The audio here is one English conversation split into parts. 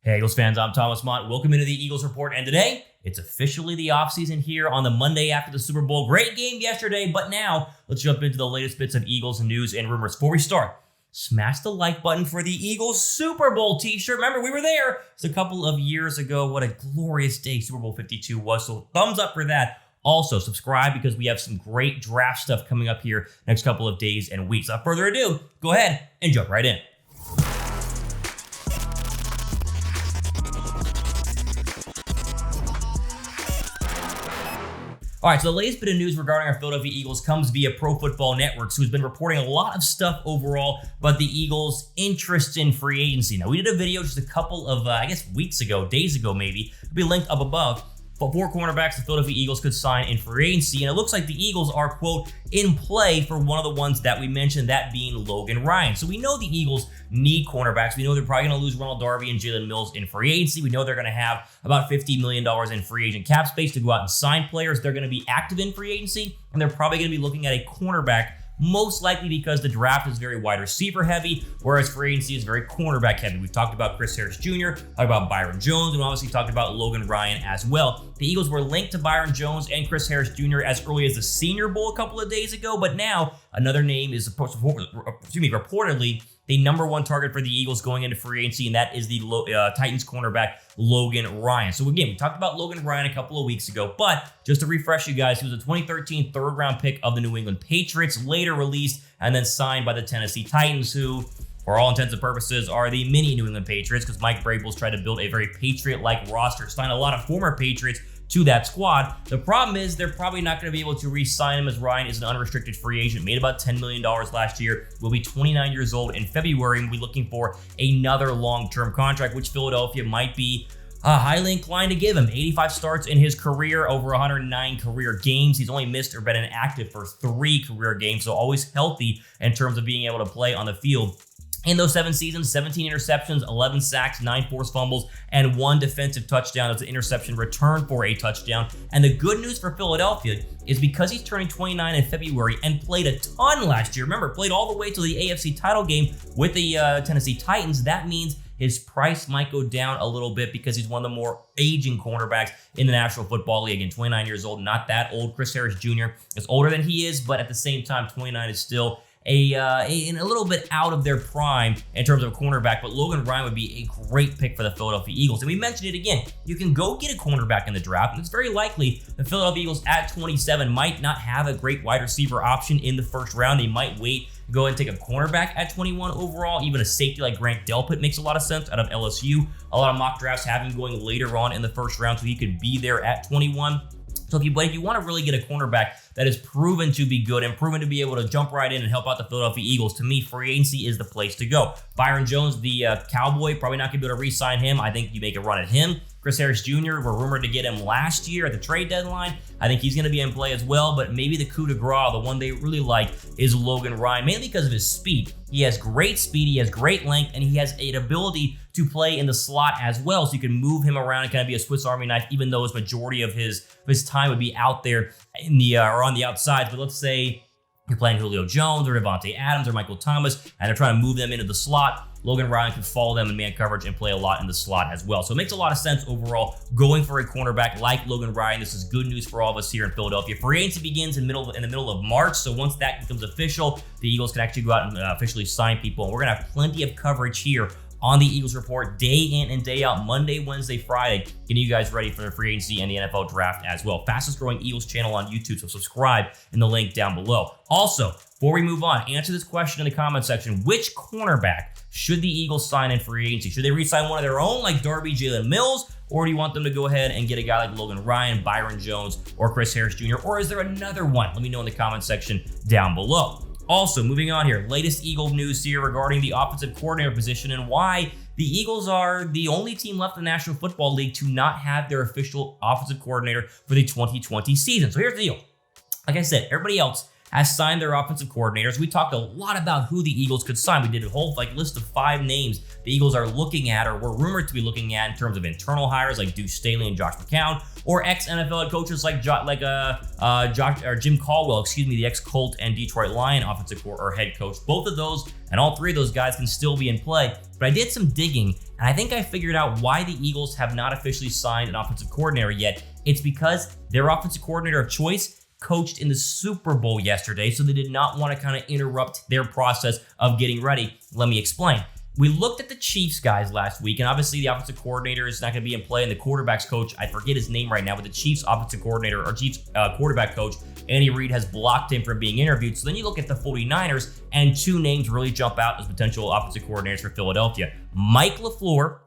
Hey Eagles fans, I'm Thomas Mott. Welcome into the Eagles Report, and today, it's officially the offseason here on the Monday after the Super Bowl. Great game yesterday, but now, let's jump into the latest bits of Eagles news and rumors. Before we start, smash the like button for the Eagles Super Bowl t-shirt. Remember, we were there. It's a couple of years ago. What a glorious day Super Bowl 52 was, so thumbs up for that. Also, subscribe because we have some great draft stuff coming up here next couple of days and weeks. Without further ado, go ahead and jump right in. All right, so the latest bit of news regarding our Philadelphia Eagles comes via Pro Football Network, who's been reporting a lot of stuff overall about the Eagles' interest in free agency. Now, we did a video just a couple of, weeks ago, days ago maybe. It'll be linked up above. But 4 cornerbacks the Philadelphia Eagles could sign in free agency, and it looks like the Eagles are, quote, in play for one of the ones that we mentioned, that being Logan Ryan. So we know the Eagles need cornerbacks. We know they're probably going to lose Ronald Darby and Jalen Mills in free agency. We know they're going to have about $50 million in free agent cap space to go out and sign players. They're going to be active in free agency, and they're probably going to be looking at a cornerback, most likely because the draft is very wide receiver heavy, whereas free agency is very cornerback heavy. We've talked about Chris Harris Jr., talked about Byron Jones, and obviously talked about Logan Ryan as well. The Eagles were linked to Byron Jones and Chris Harris Jr. as early as the Senior Bowl a couple of days ago, but now another name is reportedly the number one target for the Eagles going into free agency, and that is the Titans cornerback Logan Ryan. So again, we talked about Logan Ryan a couple of weeks ago, but just to refresh you guys, he was a 2013 third-round pick of the New England Patriots, later released and then signed by the Tennessee Titans, who, for all intents and purposes, are the mini New England Patriots, because Mike Vrabel's tried to build a very Patriot-like roster, signed a lot of former Patriots to that squad. The problem is they're probably not going to be able to re-sign him, as Ryan is an unrestricted free agent, made about $10 million last year, will be 29 years old in February, and will be looking for another long-term contract, which Philadelphia might be highly inclined to give him. 85 starts in his career, over 109 career games. He's only missed or been inactive for 3 career games, so always healthy in terms of being able to play on the field. In those 7 seasons, 17 interceptions, 11 sacks, 9 forced fumbles, and 1 defensive touchdown as an interception return for a touchdown. And the good news for Philadelphia is because he's turning 29 in February and played a ton last year. Remember, played all the way to the AFC title game with the Tennessee Titans. That means his price might go down a little bit because he's one of the more aging cornerbacks in the National Football League. Again, 29 years old, not that old. Chris Harris Jr. is older than he is, but at the same time, 29 is still a little bit out of their prime in terms of a cornerback, but Logan Ryan would be a great pick for the Philadelphia Eagles. And we mentioned it again, you can go get a cornerback in the draft, and it's very likely the Philadelphia Eagles at 27 might not have a great wide receiver option in the first round. They might wait, go and take a cornerback at 21 overall. Even a safety like Grant Delpit makes a lot of sense out of LSU. A lot of mock drafts have him going later on in the first round, so he could be there at 21. So if you want to really get a cornerback that is proven to be good and proven to be able to jump right in and help out the Philadelphia Eagles, to me, free agency is the place to go. Byron Jones, the Cowboy, probably not going to be able to re-sign him. I think you make a run at him. Chris Harris Jr., we're rumored to get him last year at the trade deadline. I think he's going to be in play as well, but maybe the coup de grace, the one they really like, is Logan Ryan, mainly because of his speed. He has great speed, he has great length, and he has an ability to play in the slot as well, so you can move him around and kind of be a Swiss Army knife, even though his majority of his time would be out there in the or on the outsides. But let's say you're playing Julio Jones or Devontae Adams or Michael Thomas, and they're trying to move them into the slot. Logan Ryan can follow them in man coverage and play a lot in the slot as well. So it makes a lot of sense overall going for a cornerback like Logan Ryan. This is good news for all of us here in Philadelphia. Free agency begins in the middle of March, so once that becomes official, the Eagles can actually go out and officially sign people. And we're going to have plenty of coverage here on the Eagles Report, day in and day out, Monday, Wednesday, Friday, getting you guys ready for the free agency and the NFL draft as well. Fastest growing Eagles channel on YouTube, so subscribe in the link down below. Also, before we move on, answer this question in the comment section. Which cornerback should the Eagles sign in free agency? Should they re-sign one of their own, like Darby, Jalen Mills, or do you want them to go ahead and get a guy like Logan Ryan, Byron Jones, or Chris Harris Jr., or is there another one? Let me know in the comment section down below. Also, moving on here, latest Eagle news here regarding the offensive coordinator position and why the Eagles are the only team left in the National Football League to not have their official offensive coordinator for the 2020 season. So here's the deal. Like I said, everybody else has signed their offensive coordinators. We talked a lot about who the Eagles could sign. We did a whole list of 5 names the Eagles are looking at or were rumored to be looking at in terms of internal hires like Deuce Staley and Josh McCown, or ex-NFL head coaches like Jim Caldwell, the ex-Colt and Detroit Lion offensive or head coach. Both of those and all 3 of those guys can still be in play. But I did some digging And I think I figured out why the Eagles have not officially signed an offensive coordinator yet. It's because their offensive coordinator of choice coached in the Super Bowl yesterday, so they did not want to kind of interrupt their process of getting ready. Let me explain. We looked at the Chiefs guys last week, and obviously the offensive coordinator is not going to be in play, and the quarterback's coach, I forget his name right now, but the Chiefs offensive coordinator or Chiefs quarterback coach, Andy Reid, has blocked him from being interviewed. So then you look at the 49ers, and two names really jump out as potential offensive coordinators for Philadelphia. Mike LaFluer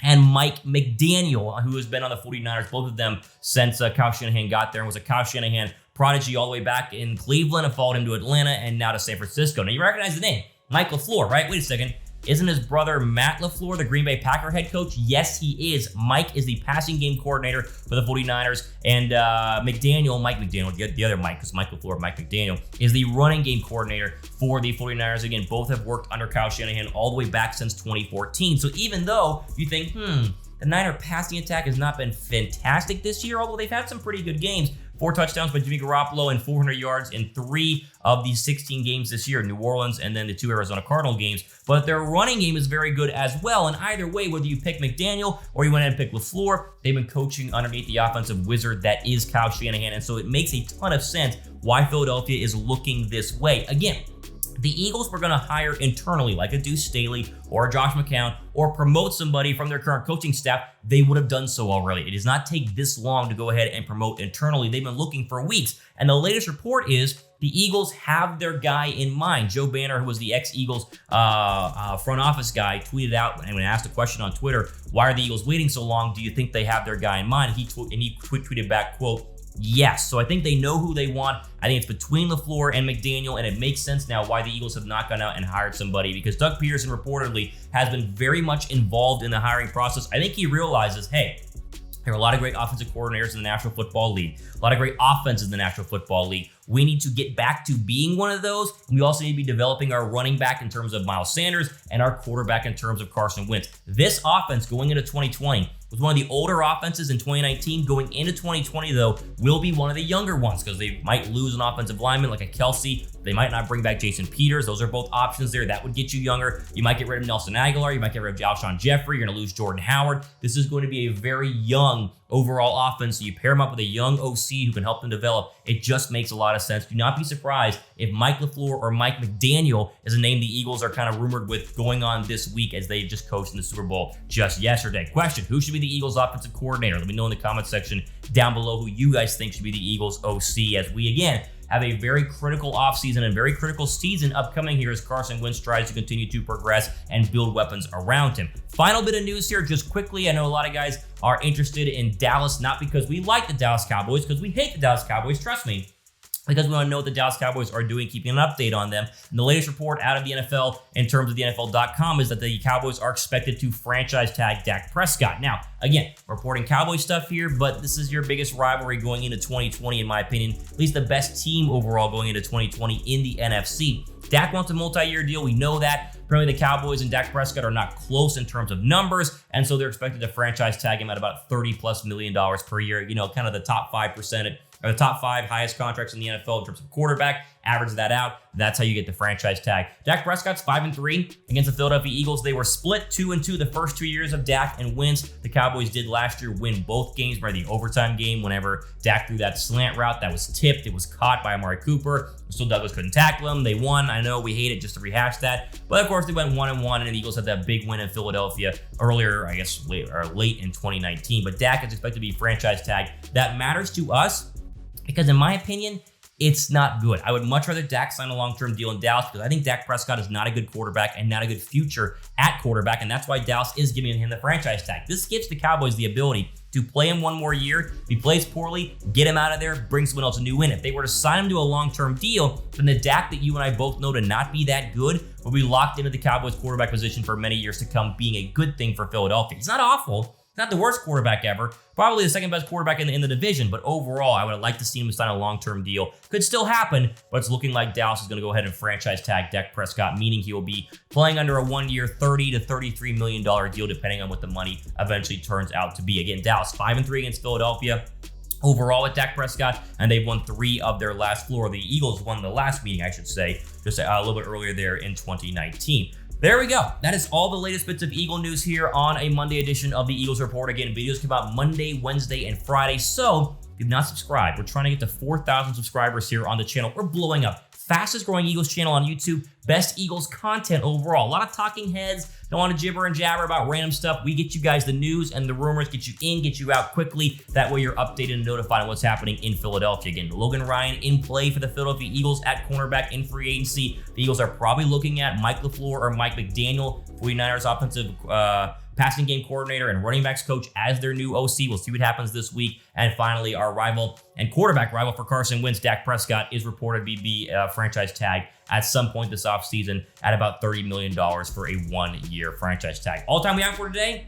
and Mike McDaniel, who has been on the 49ers, both of them since Kyle Shanahan got there, and was a Kyle Shanahan prodigy all the way back in Cleveland and followed him to Atlanta and now to San Francisco. Now you recognize the name, Mike LaFluer, right? Wait a second. Isn't his brother Matt LaFleur the Green Bay Packer head coach? Yes, he is. Mike is the passing game coordinator for the 49ers. And Mike McDaniel, the other Mike, because Mike LaFleur, Mike McDaniel, is the running game coordinator for the 49ers. Again, both have worked under Kyle Shanahan all the way back since 2014. So even though you think, the Niner passing attack has not been fantastic this year, although they've had some pretty good games. 4 touchdowns by Jimmy Garoppolo and 400 yards in 3 of the 16 games this year, New Orleans and then the 2 Arizona Cardinal games. But their running game is very good as well. And either way, whether you pick McDaniel or you went ahead and pick LaFleur, they've been coaching underneath the offensive wizard that is Kyle Shanahan. And so it makes a ton of sense why Philadelphia is looking this way. Again, the Eagles were going to hire internally, like a Deuce Staley or a Josh McCown, or promote somebody from their current coaching staff, they would have done so already. It does not take this long to go ahead and promote internally. They've been looking for weeks. And the latest report is the Eagles have their guy in mind. Joe Banner, who was the ex-Eagles front office guy, tweeted out, and when asked a question on Twitter, why are the Eagles waiting so long? Do you think they have their guy in mind? He tweeted back, quote, yes. So I think they know who they want. I think it's between LaFleur and McDaniel, and it makes sense now why the Eagles have not gone out and hired somebody, because Doug Peterson reportedly has been very much involved in the hiring process. I think he realizes, hey, there are a lot of great offensive coordinators in the National Football League, a lot of great offenses in the National Football League. We need to get back to being one of those. We also need to be developing our running back in terms of Miles Sanders and our quarterback in terms of Carson Wentz. This offense going into 2020 was one of the older offenses in 2019. Going into 2020, though, will be one of the younger ones because they might lose an offensive lineman like a Kelsey. They might not bring back Jason Peters. Those are both options there. That would get you younger. You might get rid of Nelson Aguilar. You might get rid of Alshon Jeffrey. You're going to lose Jordan Howard. This is going to be a very young overall offense. So you pair them up with a young OC who can help them develop. It just makes a lot of sense. Do not be surprised if Mike LaFleur or Mike McDaniel is a name the Eagles are kind of rumored with going on this week, as they just coached in the Super Bowl just yesterday. Question: who should be the Eagles offensive coordinator? Let me know in the comment section down below who you guys think should be the Eagles OC, as we again have a very critical offseason and very critical season upcoming here as Carson Wentz tries to continue to progress and build weapons around him. Final bit of news here, just quickly. I know a lot of guys are interested in Dallas, not because we like the Dallas Cowboys, because we hate the Dallas Cowboys, trust me, because we want to know what the Dallas Cowboys are doing, keeping an update on them. And the latest report out of the NFL in terms of the NFL.com is that the Cowboys are expected to franchise tag Dak Prescott. Now, again, reporting Cowboy stuff here, but this is your biggest rivalry going into 2020, in my opinion. At least the best team overall going into 2020 in the NFC. Dak wants a multi-year deal. We know that. Apparently, the Cowboys and Dak Prescott are not close in terms of numbers, and so they're expected to franchise tag him at about $30+ million per year. You know, kind of the top 5%, or the top 5 highest contracts in the NFL in terms of quarterback. Average that out. That's how you get the franchise tag. Dak Prescott's 5-3 against the Philadelphia Eagles. They were split 2-2 the first 2 years of Dak and Wentz. The Cowboys did last year win both games by the overtime game whenever Dak threw that slant route that was tipped. It was caught by Amari Cooper. Still Douglas couldn't tackle him. They won. I know we hate it just to rehash that. But of course, they went 1-1, and the Eagles had that big win in Philadelphia earlier, I guess, late in 2019. But Dak is expected to be franchise tagged. That matters to us because, in my opinion, it's not good. I would much rather Dak sign a long-term deal in Dallas because I think Dak Prescott is not a good quarterback and not a good future at quarterback, and that's why Dallas is giving him the franchise tag. This gives the Cowboys the ability to play him one more year. If he plays poorly, get him out of there, bring someone else a new in. If they were to sign him to a long-term deal, then the Dak that you and I both know to not be that good will be locked into the Cowboys quarterback position for many years to come, being a good thing for Philadelphia. He's not awful. Not the worst quarterback ever, probably the second best quarterback in the division, but overall, I would have liked to see him sign a long-term deal. Could still happen, but it's looking like Dallas is going to go ahead and franchise tag Dak Prescott, meaning he will be playing under a 1-year, $30 to $33 million deal, depending on what the money eventually turns out to be. Again, Dallas 5-3 against Philadelphia overall with Dak Prescott, and they've won 3 of their last 4. The Eagles won the last meeting, I should say, just a little bit earlier there in 2019. There we go. That is all the latest bits of Eagle news here on a Monday edition of the Eagles Report. Again, videos come out Monday, Wednesday, and Friday. So if you've not subscribed, we're trying to get to 4,000 subscribers here on the channel. We're blowing up. Fastest growing Eagles channel on YouTube. Best Eagles content overall. A lot of talking heads. Don't want to jibber and jabber about random stuff. We get you guys the news and the rumors, get you in, get you out quickly. That way you're updated and notified on what's happening in Philadelphia. Again, Logan Ryan in play for the Philadelphia Eagles at cornerback in free agency. The Eagles are probably looking at Mike LaFluer or Mike McDaniel, 49ers offensive passing game coordinator and running backs coach as their new OC. We'll see what happens this week. And finally, our rival and quarterback rival for Carson Wentz, Dak Prescott, is reported to be franchise tag at some point this offseason at about $30 million for a 1-year franchise tag. All the time we have for today.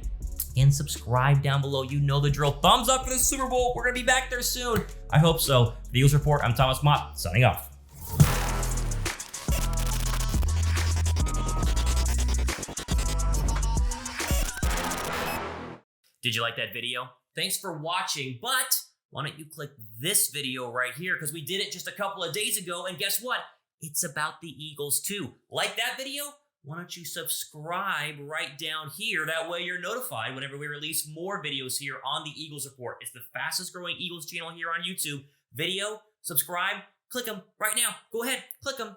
And subscribe down below. You know the drill. Thumbs up for the Super Bowl. We're going to be back there soon. I hope so. For the Eagles Report, I'm Thomas Mott, signing off. Did you like that video? Thanks for watching, but why don't you click this video right here, because we did it just a couple of days ago, and guess what? It's about the Eagles too. Like that video? Why don't you subscribe right down here? That way you're notified whenever we release more videos here on the Eagles Report. It's the fastest growing Eagles channel here on YouTube. Video, subscribe, click them right now. Go ahead, click them.